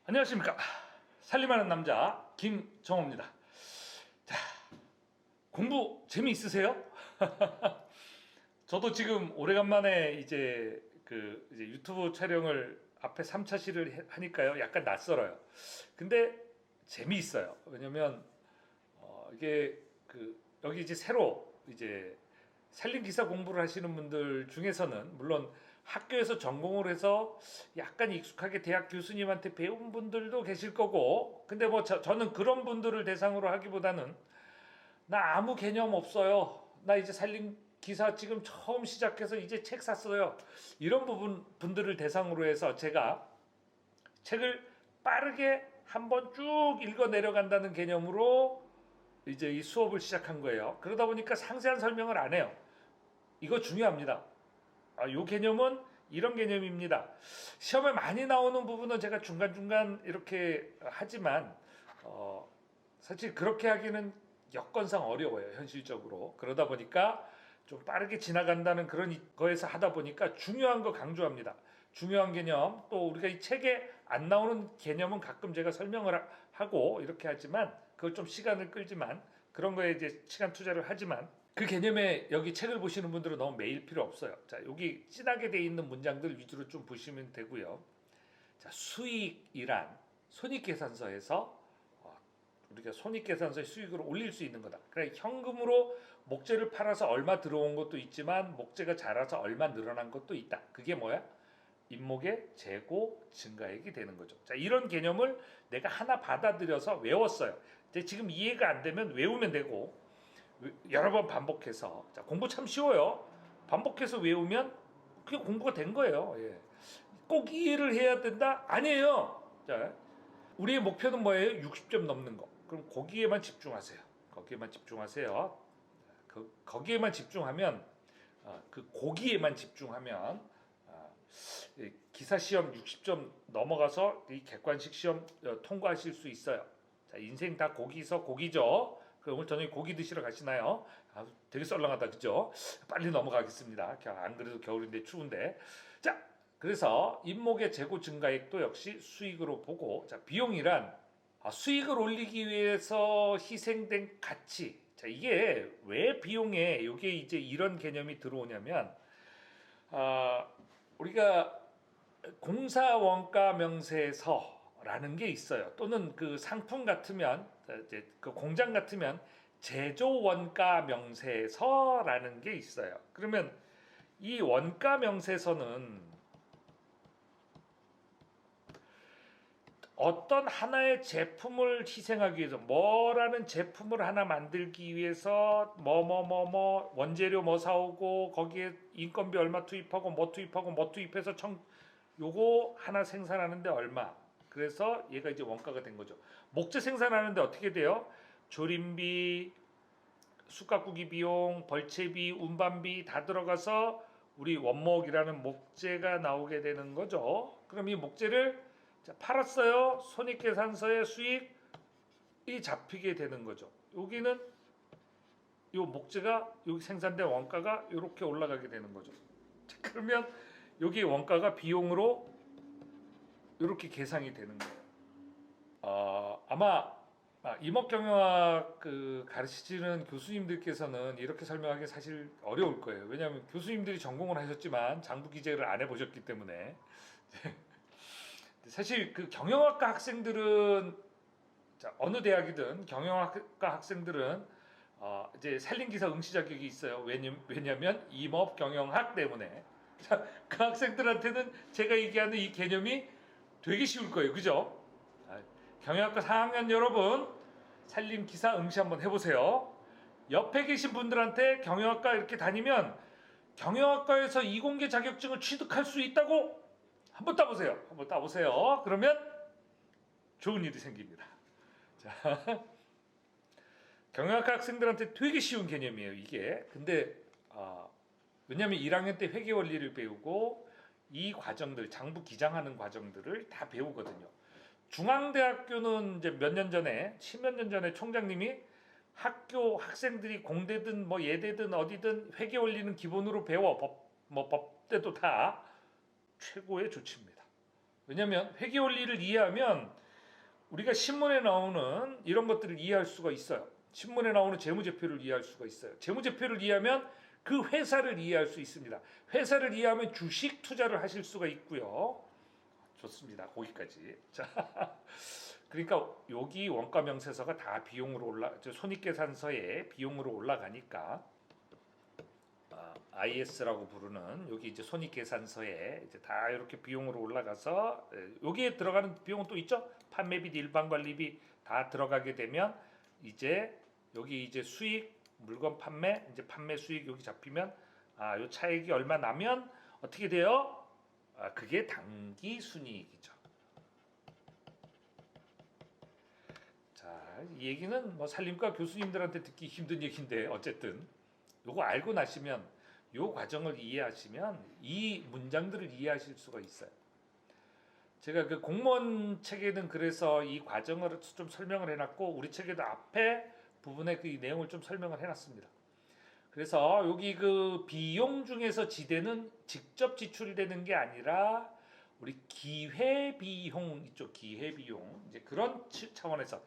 안녕하십니까. 살림하는 남자 김정호입니다. 자, 공부 재미있으세요? 저도 지금 오래간만에 이제 유튜브 촬영을 앞에 3차 시를 하니까요, 약간 낯설어요. 근데 재미있어요. 왜냐면 이게 여기 이제 새로 이제 살림 기사 공부를 하시는 분들 중에서는 물론 학교에서 전공을 해서 약간 익숙하게 대학 교수님한테 배운 분들도 계실 거고, 근데 뭐 저는 그런 분들을 대상으로 하기보다는 나 아무 개념 없어요, 나 이제 살림 기사 지금 처음 시작해서 이제 책 샀어요, 이런 분들을 대상으로 해서 제가 책을 빠르게 한번 쭉 읽어 내려간다는 개념으로 이제 이 수업을 시작한 거예요. 그러다 보니까 상세한 설명을 안 해요. 이거 중요합니다. 요 개념은 이런 개념입니다. 시험에 많이 나오는 부분은 제가 중간중간 이렇게 하지만 사실 그렇게 하기는 여건상 어려워요, 현실적으로. 그러다 보니까 좀 빠르게 지나간다는 그런 거에서 하다 보니까 중요한 거 강조합니다. 중요한 개념, 또 우리가 이 책에 안 나오는 개념은 가끔 제가 설명을 하고 이렇게 하지만, 그걸 좀 시간을 끌지만, 그런 거에 이제 시간 투자를 하지만, 그 개념에 여기 책을 보시는 분들은 너무 매일 필요 없어요. 자, 여기 진하게 돼 있는 문장들 위주로 좀 보시면 되고요. 자, 수익이란 손익계산서에서 우리가 손익계산서의 수익을 올릴 수 있는 거다. 그래, 현금으로 목재를 팔아서 얼마 들어온 것도 있지만 목재가 자라서 얼마 늘어난 것도 있다. 그게 뭐야? 임목의 재고 증가액이 되는 거죠. 자, 이런 개념을 내가 하나 받아들여서 외웠어요. 지금 이해가 안 되면 외우면 되고, 여러 번 반복해서. 자, 공부 참 쉬워요. 반복해서 외우면 그게 공부가 된 거예요. 예. 꼭 이해를 해야 된다? 아니에요. 자, 우리의 목표는 뭐예요? 60점 넘는 거. 그럼 거기에만 집중하세요. 거기에만 집중하세요. 거기에만 집중하면, 그 고기에만 집중하면 기사 시험 60점 넘어가서 이 객관식 시험 통과하실 수 있어요. 자, 인생 다 고기서 고기죠. 그럼 오늘 저녁에 고기 드시러 가시나요? 되게 썰렁하다, 그죠? 빨리 넘어가겠습니다. 안 그래도 겨울인데 추운데. 자, 그래서 임목의 재고 증가액도 역시 수익으로 보고, 자, 비용이란 수익을 올리기 위해서 희생된 가치. 자, 이게 왜 비용에 이게 이제 이런 개념이 들어오냐면, 우리가 공사원가 명세서라는 게 있어요. 또는 그 상품 같으면, 이제 그 공장 같으면 제조원가 명세서라는 게 있어요. 그러면 이 원가 명세서는 어떤 하나의 제품을 희생하기 위해서, 뭐라는 제품을 하나 만들기 위해서 뭐 원재료 뭐 사오고 거기에 인건비 얼마 투입하고 뭐 투입하고 뭐 투입해서 요거 하나 생산하는데 얼마, 그래서 얘가 이제 원가가 된 거죠. 목재 생산하는데 어떻게 돼요? 조림비, 숯가꾸기 비용, 벌채비, 운반비 다 들어가서 우리 원목이라는 목재가 나오게 되는 거죠. 그럼 이 목재를 팔았어요. 손익계산서의 수익이 잡히게 되는 거죠. 여기는 요 목재가 여기 생산된 원가가 이렇게 올라가게 되는 거죠. 그러면 여기 원가가 비용으로 이렇게 계산이 되는 거예요. 아마 임업경영학 가르치시는 교수님들께서는 이렇게 설명하기 사실 어려울 거예요. 왜냐하면 교수님들이 전공을 하셨지만 장부 기재를 안 해보셨기 때문에. 사실 그 경영학과 학생들은, 어느 대학이든 경영학과 학생들은 이제 살림기사 응시 자격이 있어요. 왜냐면 임업경영학 때문에. 그 학생들한테는 제가 얘기하는 이 개념이 되게 쉬울 거예요. 그죠? 경영학과 4학년 여러분, 살림기사 응시 한번 해보세요. 옆에 계신 분들한테 경영학과 이렇게 다니면 경영학과에서 이공계 자격증을 취득할 수 있다고 한번 따보세요. 한번 따보세요. 그러면 좋은 일이 생깁니다. 자, 경영학과 학생들한테 되게 쉬운 개념이에요, 이게. 근데 왜냐하면 1학년 때 회계 원리를 배우고 이 과정들, 장부 기장하는 과정들을 다 배우거든요. 중앙대학교는 이제 몇 년 전에, 10몇 년 전에 총장님이 학교 학생들이 공대든 뭐 예대든 어디든 회계 원리는 기본으로 배워. 법대도 다 최고의 조치입니다. 왜냐하면 회계 원리를 이해하면 우리가 신문에 나오는 이런 것들을 이해할 수가 있어요. 신문에 나오는 재무제표를 이해할 수가 있어요. 재무제표를 이해하면 그 회사를 이해할 수 있습니다. 회사를 이해하면 주식 투자를 하실 수가 있고요. 좋습니다. 거기까지. 자, 그러니까 여기 원가 명세서가 다 비용으로 손익계산서에 비용으로 올라가니까 IS라고 부르는 여기 이제 손익계산서에 이제 다 이렇게 비용으로 올라가서 여기에 들어가는 비용은 또 있죠. 판매비, 일반관리비 다 들어가게 되면 이제 여기 이제 수익 물건 판매 이제 판매 수익 여기 잡히면 요 차익이 얼마 나면 어떻게 돼요? 그게 당기 순이익이죠. 자, 이 얘기는 뭐 산림과 교수님들한테 듣기 힘든 얘기인데 어쨌든 요거 알고 나시면 요 과정을 이해하시면 이 문장들을 이해하실 수가 있어요. 제가 그 공무원 책에는 그래서 이 과정을 좀 설명을 해놨고 우리 책에도 앞에 부분에 그 내용을 좀 설명을 해놨습니다. 그래서 여기 그 비용 중에서 지대는 직접 지출되는 게 아니라 우리 기회비용 있죠. 기회비용 이제 그런 차원에서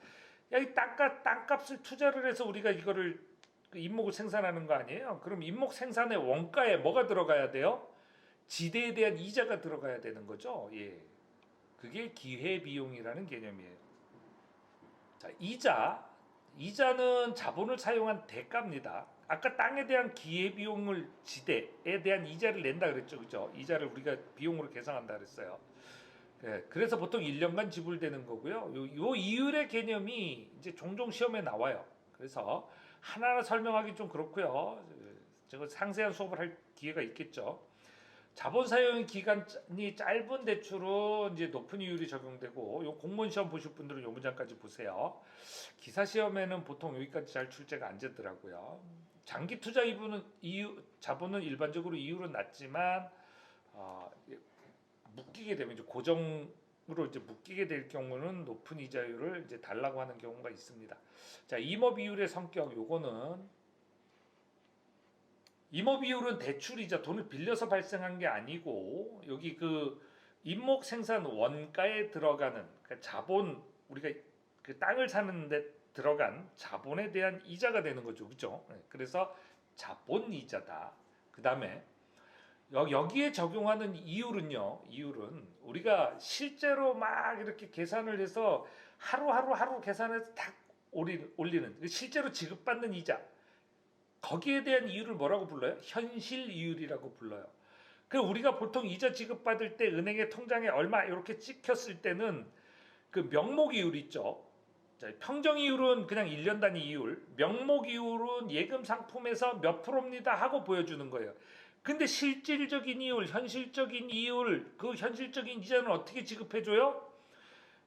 이 땅값을 투자를 해서 우리가 이거를 임목을 생산하는 거 아니에요? 그럼 임목 생산의 원가에 뭐가 들어가야 돼요? 지대에 대한 이자가 들어가야 되는 거죠. 예, 그게 기회비용이라는 개념이에요. 자, 이자는 자본을 사용한 대가입니다. 아까 땅에 대한 기회비용을 지대에 대한 이자를 낸다 그랬죠, 그죠? 이자를 우리가 비용으로 계산한다 그랬어요. 예, 그래서 보통 1년간 지불되는 거고요. 요 이율의 개념이 이제 종종 시험에 나와요. 그래서 하나하나 설명하기 좀 그렇고요. 제가 상세한 수업을 할 기회가 있겠죠. 자본 사용 기간이 짧은 대출은 이제 높은 이율이 적용되고 요 공무원 시험 보실 분들은 요 문장까지 보세요. 기사 시험에는 보통 여기까지 잘 출제가 안 되더라고요. 장기 투자 자본은 일반적으로 이율은 낮지만 묶이게 되면 이제 고정으로 이제 묶이게 될 경우는 높은 이자율을 이제 달라고 하는 경우가 있습니다. 자, 임업이율의 성격 요거는 임업이율은 대출이자 돈을 빌려서 발생한 게 아니고 여기 그 임목 생산 원가에 들어가는 그러니까 자본 우리가 그 땅을 사는데 들어간 자본에 대한 이자가 되는 거죠, 그렇죠? 그래서 자본 이자다. 그 다음에 여기에 적용하는 이율은 우리가 실제로 막 이렇게 계산을 해서 하루 계산해서 딱 올리는 실제로 지급받는 이자 거기에 대한 이율을 뭐라고 불러요? 현실 이율이라고 불러요. 그 우리가 보통 이자 지급받을 때 은행의 통장에 얼마 이렇게 찍혔을 때는 그 명목 이율 있죠. 평정 이율은 그냥 1년 단위 이율, 명목 이율은 예금 상품에서 몇 프로입니다 하고 보여주는 거예요. 근데 실질적인 이율, 현실적인 이율, 그 현실적인 이자는 어떻게 지급해줘요?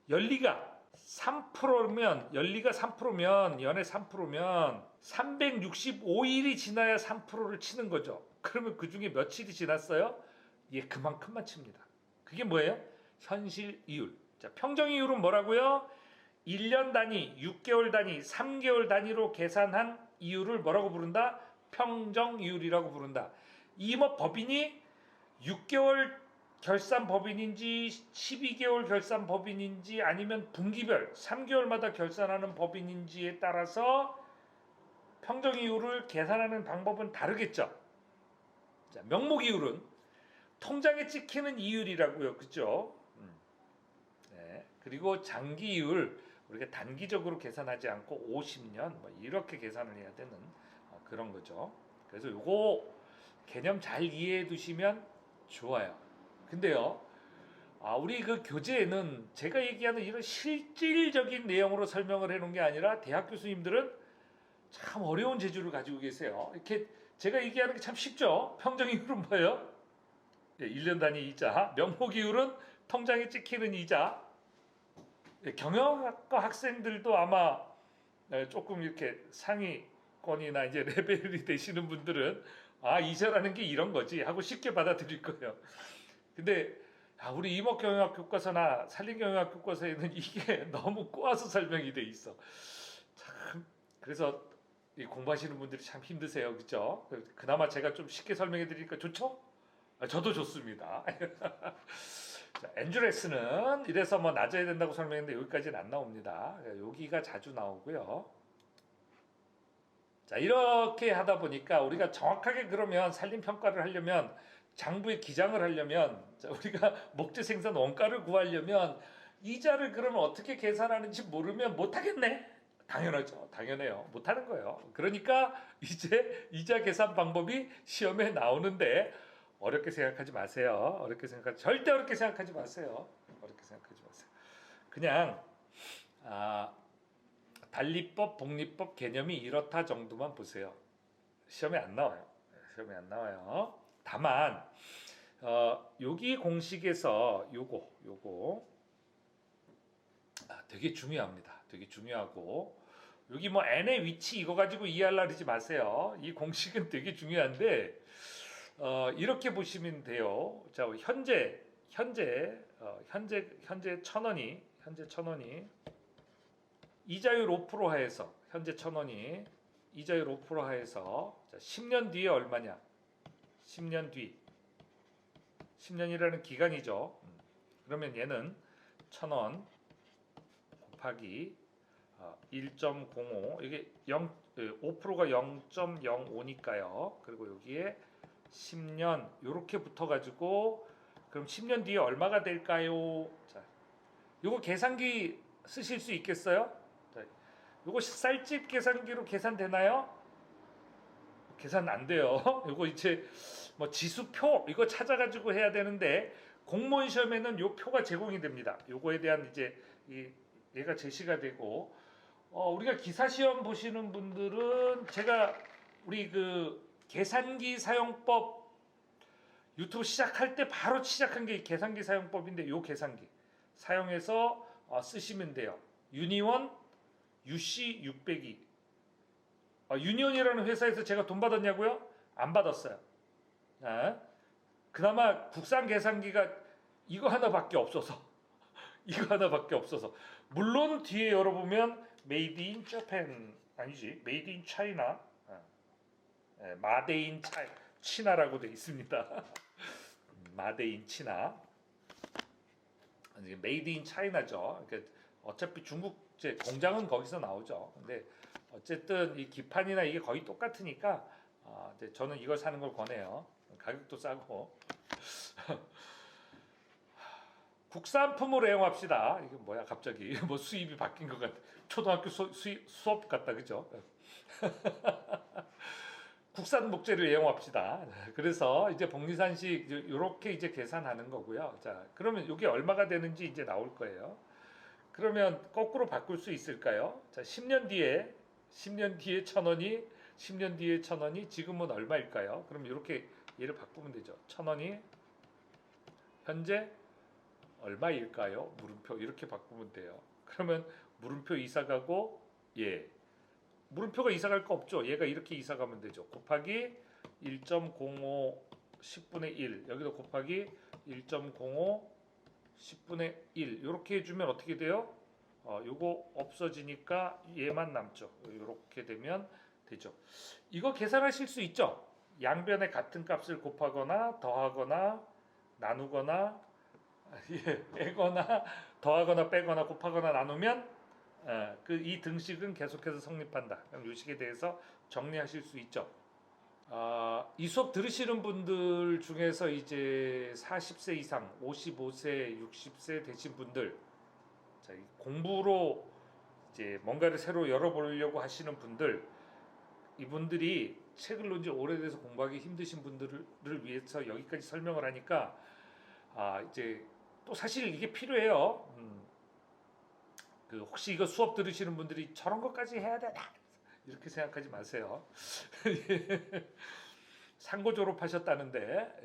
연리가 3%면 연애 3%면 365일이 지나야 3%를 치는 거죠. 그러면 그 중에 며칠이 지났어요? 예, 그만큼만 칩니다. 그게 뭐예요? 현실 이율. 자, 평정 이율은 뭐라고요? 1년 단위, 6개월 단위, 3개월 단위로 계산한 이율을 뭐라고 부른다? 평정 이율이라고 부른다. 임업 법인이 6개월 결산 법인인지 12개월 결산 법인인지 아니면 분기별 3개월마다 결산하는 법인인지에 따라서 평정 이율을 계산하는 방법은 다르겠죠. 자, 명목 이율은 통장에 찍히는 이율이라고요. 그죠? 네. 그리고 장기 이율 우리가 단기적으로 계산하지 않고 50년 뭐 이렇게 계산을 해야 되는 그런 거죠. 그래서 요거 개념 잘 이해해 두시면 좋아요. 근데요, 우리 그 교재에는 제가 얘기하는 이런 실질적인 내용으로 설명을 해놓은 게 아니라 대학 교수님들은 참 어려운 재주를 가지고 계세요. 이렇게 제가 얘기하는 게 참 쉽죠. 평정이율은 뭐예요? 1년 단위 이자, 명목이율은 통장에 찍히는 이자. 경영학과 학생들도 아마 조금 이렇게 상위권이나 이제 레벨이 되시는 분들은 이자라는 게 이런 거지 하고 쉽게 받아들일 거예요. 근데 우리 임업경영학 교과서나 산림경영학 교과서에는 이게 너무 꼬아서 설명이 돼 있어. 참 그래서 공부하시는 분들이 참 힘드세요, 그렇죠? 그나마 제가 좀 쉽게 설명해 드리니까 좋죠? 저도 좋습니다. 자, 엔듀레스는 이래서 뭐 낮아야 된다고 설명했는데 여기까지는 안 나옵니다. 여기가 자주 나오고요. 자, 이렇게 하다 보니까 우리가 정확하게 그러면 산림 평가를 하려면 장부에 기장을 하려면 자, 우리가 목재 생산 원가를 구하려면 이자를 그러면 어떻게 계산하는지 모르면 못 하겠네. 당연하죠. 당연해요. 못 하는 거예요. 그러니까 이제 이자 계산 방법이 시험에 나오는데 어렵게 생각하지 마세요. 절대 어렵게 생각하지 마세요. 어렵게 생각하지 마세요. 그냥 단리법, 복리법 개념이 이렇다 정도만 보세요. 시험에 안 나와요. 시험에 안 나와요. 다만 여기 공식에서 요거 되게 중요합니다. 되게 중요하고 여기 뭐 n의 위치 이거 가지고 이해하려 그러지 마세요. 이 공식은 되게 중요한데 이렇게 보시면 돼요. 자, 현재 1,000원이 이자율 5% 하에서 현재 1,000원이 이자율 5% 하에서 자, 10년 뒤에 얼마냐? 10년 뒤 10년이라는 기간이죠. 그러면 얘는 1,000원 곱하기 1.05 이게 5%가 0.05니까요. 그리고 여기에 10년 이렇게 붙어가지고 그럼 10년 뒤에 얼마가 될까요? 자, 요거 계산기 쓰실 수 있겠어요? 자, 요거 쌀집 계산기로 계산되나요? 계산 안 돼요. 요거 이제 뭐 지수표 이거 찾아가지고 해야 되는데 공무원 시험에는 요 표가 제공이 됩니다. 요거에 대한 이제 얘가 제시가 되고 우리가 기사 시험 보시는 분들은 제가 우리 그 계산기 사용법 유튜브 시작할 때 바로 시작한 게 계산기 사용법인데 요 계산기 사용해서 쓰시면 돼요. 유니원 UC 602 유니온이라는 회사에서 제가 돈 받았냐고요? 안 받았어요. 그나마 국산 계산기가 이거 하나밖에 없어서 물론 뒤에 열어보면 메이드 인 재팬 아니지 메이드 인 차이나 마데인 치나라고 되어 있습니다. 마데인 치나 메이드 인 차이나죠. 그러니까 어차피 중국 공장은 거기서 나오죠. 근데 어쨌든 이 기판이나 이게 거의 똑같으니까 저는 이걸 사는 걸 권해요. 가격도 싸고 국산품으로 애용합시다. 이게 뭐야 갑자기 뭐 수입이 바뀐 것 같아. 초등학교 수업 같다 그죠? 국산 목재를 애용합시다. 그래서 이제 복리산식 이렇게 이제 계산하는 거고요. 자, 그러면 이게 얼마가 되는지 이제 나올 거예요. 그러면 거꾸로 바꿀 수 있을까요? 자, 10년 뒤에 1,000원이 10년 뒤에 1,000원이 지금은 얼마일까요? 그럼 이렇게 얘를 바꾸면 되죠. 1,000원이 현재 얼마일까요? 물음표 이렇게 바꾸면 돼요. 그러면 물음표 이사 가고 물음표가 이사 갈 거 없죠. 얘가 이렇게 이사 가면 되죠. 곱하기 1.05 10분의 1 여기도 곱하기 1.05 10분의 1 이렇게 해주면 어떻게 돼요? 요거 없어지니까 얘만 남죠. 이렇게 되면 되죠. 이거 계산하실 수 있죠. 양변에 같은 값을 곱하거나 더하거나 나누거나 빼거나 더하거나 빼거나 곱하거나 나누면 이 등식은 계속해서 성립한다. 그럼 이 식에 대해서 정리하실 수 있죠. 이 수업 들으시는 분들 중에서 이제 40세 이상, 55세, 60세 되신 분들, 자, 공부로 이제 뭔가를 새로 열어보려고 하시는 분들, 이분들이 책을 놓은 지 오래돼서 공부하기 힘드신 분들을 위해서 여기까지 설명을 하니까 이제 또 사실 이게 필요해요. 그 혹시 이거 수업 들으시는 분들이 저런 것까지 해야 되나 이렇게 생각하지 마세요. 상고 졸업하셨다는데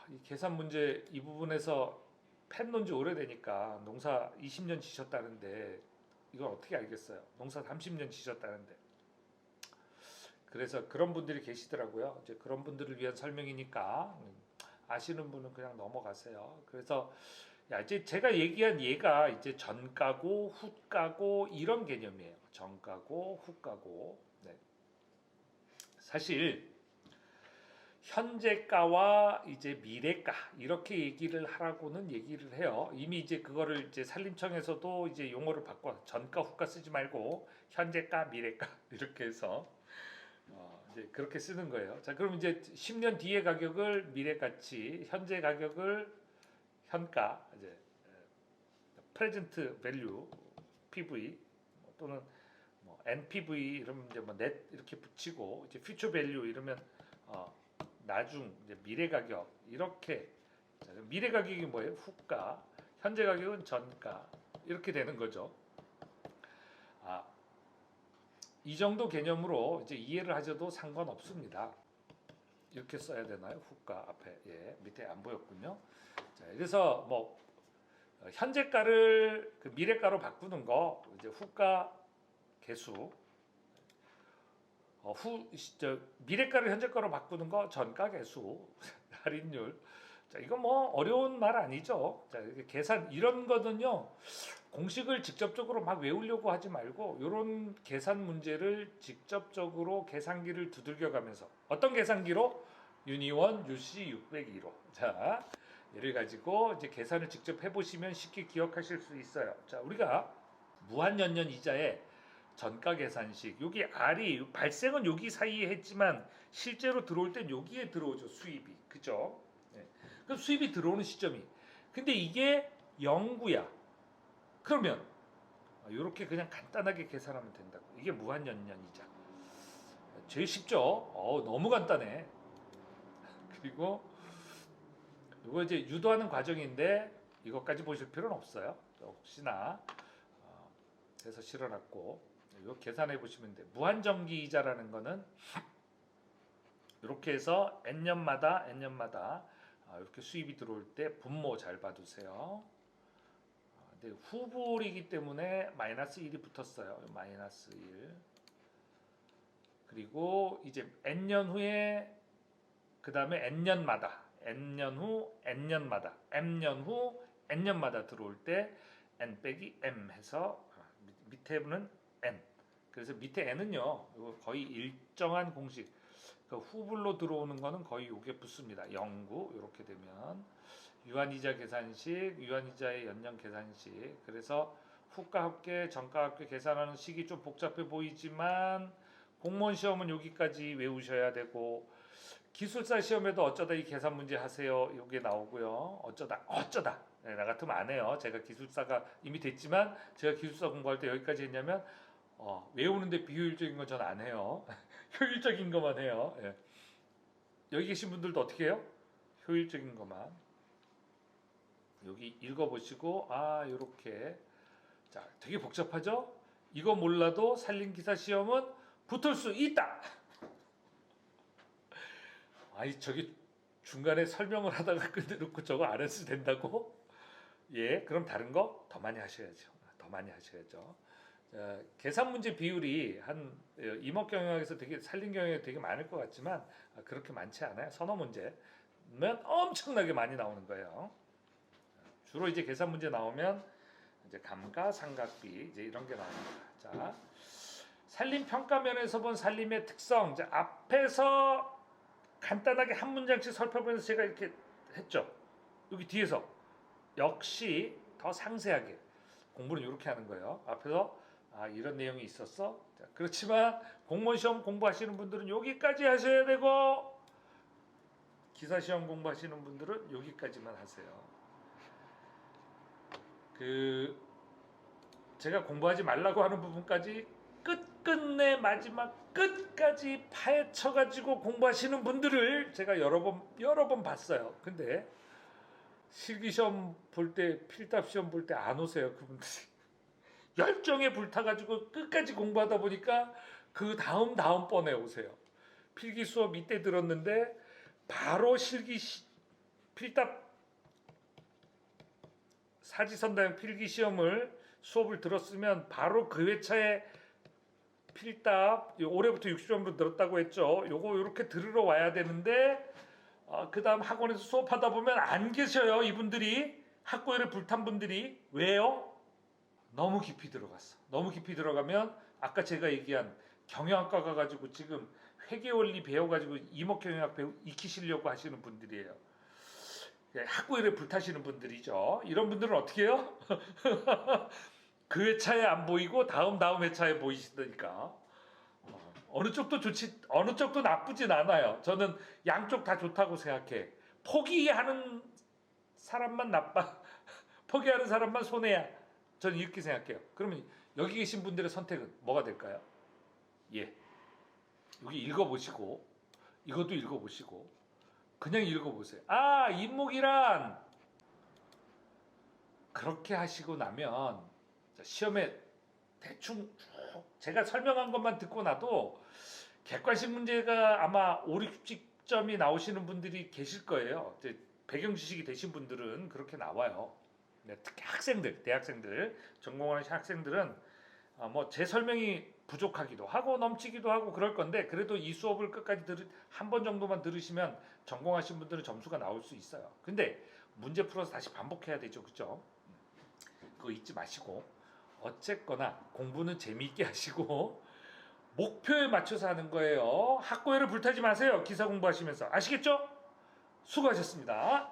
이 계산 문제 이 부분에서 펜 논지 오래되니까 농사 20년 지셨다는데 이걸 어떻게 알겠어요? 농사 30년 지셨다는데. 그래서 그런 분들이 계시더라고요. 이제 그런 분들을 위한 설명이니까 아시는 분은 그냥 넘어가세요. 그래서 이제 제가 얘기한 얘가 이제 전가고 후가고 이런 개념이에요. 전가고 후가고. 네. 사실 현재가와 이제 미래가 이렇게 얘기를 하라고는 얘기를 해요. 이미 이제 그거를 이제 산림청에서도 이제 용어를 바꿔 전가 후가 쓰지 말고 현재가 미래가 이렇게 해서 이제 그렇게 쓰는 거예요. 자, 그럼 이제 10년 뒤의 가격을 미래가치, 현재 가격을 현가, 이제 프레젠트 밸류 PV 또는 뭐 NPV 이러면 이제 뭐 넷 이렇게 붙이고 이제 퓨처 밸류 이러면 나중 이제 미래 가격 이렇게. 자, 미래 가격이 뭐예요? 후가, 현재 가격은 전가 이렇게 되는 거죠. 이 정도 개념으로 이제 이해를 하셔도 상관없습니다. 이렇게 써야 되나요? 후가 앞에 밑에 안 보였군요. 자, 그래서 뭐 현재가를 그 미래가로 바꾸는 거 이제 후가 개수, 미래가를 현재가로 바꾸는 거 전가 개수, 할인율. 자, 이거 뭐 어려운 말 아니죠. 자, 계산 이런 거는요. 공식을 직접적으로 막 외우려고 하지 말고 이런 계산 문제를 직접적으로 계산기를 두들겨가면서 어떤 계산기로 유니원 UC 602로 자 얘를 가지고 이제 계산을 직접 해보시면 쉽게 기억하실 수 있어요. 자, 우리가 무한연년 이자의 전가 계산식 여기 R이 발생은 여기 사이에 했지만 실제로 들어올 땐 여기에 들어오죠. 수입이 그죠? 네. 그럼 수입이 들어오는 시점이 근데 이게 0구야. 그러면 이렇게 그냥 간단하게 계산하면 된다고. 이게 무한연년이자. 제일 쉽죠? 너무 간단해. 그리고 이거 이제 유도하는 과정인데 이것까지 보실 필요는 없어요. 혹시나 그래서 실어놨고 이거 계산해 보시면 돼요. 무한정기이자라는 거는 이렇게 해서 n년마다 이렇게 수입이 들어올 때 분모 잘 봐두세요. 근데 후불이기 때문에 마이너스 1이 붙었어요. 마이너스 1. 그리고 이제 n년 후에 그 다음에 n년마다 n년 후 n년마다 m년 후 n년마다 들어올 때 n 빼기 m 해서 밑에는 n. 그래서 밑에 n은요. 이거 거의 일정한 공식. 그 후불로 들어오는 거는 거의 요게 붙습니다. 0구 이렇게 되면 유한이자 계산식, 유한이자의 연년 계산식. 그래서 후가 합계, 전가 합계 계산하는 식이 좀 복잡해 보이지만 공무원 시험은 여기까지 외우셔야 되고 기술사 시험에도 어쩌다 이 계산 문제 하세요. 이게 나오고요. 어쩌다. 네, 나 같으면 안 해요. 제가 기술사가 이미 됐지만 제가 기술사 공부할 때 여기까지 했냐면 외우는데 비효율적인 건 전 안 해요. 효율적인 것만 해요. 예. 여기 계신 분들도 어떻게 해요? 효율적인 것만. 여기 읽어보시고 요렇게. 자, 되게 복잡하죠? 이거 몰라도 산림기사 시험은 붙을 수 있다. 저기 중간에 설명을 하다가 끝내놓고 저거 안 해도 된다고? 예, 그럼 다른 거 더 많이 하셔야죠. 더 많이 하셔야죠. 자, 계산 문제 비율이 한 이목 경영학에서 되게 산림 경영에 되게 많을 것 같지만 그렇게 많지 않아요. 선호 문제면 엄청나게 많이 나오는 거예요. 주로 이제 계산 문제 나오면 이제 감가상각비 이제 이런 게 나옵니다. 자, 산림 평가면에서 본 산림의 특성. 자, 앞에서 간단하게 한 문장씩 살펴보면서 제가 이렇게 했죠. 여기 뒤에서 역시 더 상세하게 공부는 이렇게 하는 거예요. 앞에서 이런 내용이 있었어. 자, 그렇지만 공무원 시험 공부하시는 분들은 여기까지 하셔야 되고 기사 시험 공부하시는 분들은 여기까지만 하세요. 제가 공부하지 말라고 하는 부분까지 끝끝내 마지막 끝까지 파헤쳐가지고 공부하시는 분들을 제가 여러 번 봤어요. 근데 실기시험 볼 때, 필답 시험 볼 때 안 오세요. 그분들이 열정에 불타가지고 끝까지 공부하다 보니까 그 다음 번에 오세요. 필기 수업 이때 들었는데 바로 필답 사지선다형 필기 시험을 수업을 들었으면 바로 그 회차에 필답 올해부터 60점으로 늘었다고 했죠. 요거 이렇게 들으러 와야 되는데 그 다음 학원에서 수업하다 보면 안 계셔요. 이분들이 학고열에 불탄 분들이. 왜요? 너무 깊이 들어갔어. 너무 깊이 들어가면 아까 제가 얘기한 경영학과 가가지고 지금 회계원리 배워가지고 이목경영학 익히시려고 하시는 분들이에요. 학구일에 불타시는 분들이죠. 이런 분들은 어떻게 해요? 그 회차에 안 보이고 다음 회차에 보이시다니까. 어느 쪽도 좋지, 어느 쪽도 나쁘진 않아요. 저는 양쪽 다 좋다고 생각해. 포기하는 사람만 나빠, 포기하는 사람만 손해야. 저는 이렇게 생각해요. 그러면 여기 계신 분들의 선택은 뭐가 될까요? 예, 여기 읽어보시고 이것도 읽어보시고 그냥 읽어보세요. 아, 인목이란 그렇게 하시고 나면 시험에 대충 쭉 제가 설명한 것만 듣고 나도 객관식 문제가 아마 5, 60점이 나오시는 분들이 계실 거예요. 이제 배경 지식이 되신 분들은 그렇게 나와요. 네, 특히 학생들, 대학생들, 전공하는 학생들은 뭐 제 설명이 부족하기도 하고 넘치기도 하고 그럴 건데 그래도 이 수업을 끝까지 한 번 정도만 들으시면 전공하신 분들은 점수가 나올 수 있어요. 근데 문제 풀어서 다시 반복해야 되죠, 그죠? 그거 잊지 마시고 어쨌거나 공부는 재미있게 하시고 목표에 맞춰서 하는 거예요. 학고열을 불타지 마세요. 기사 공부하시면서 아시겠죠? 수고하셨습니다.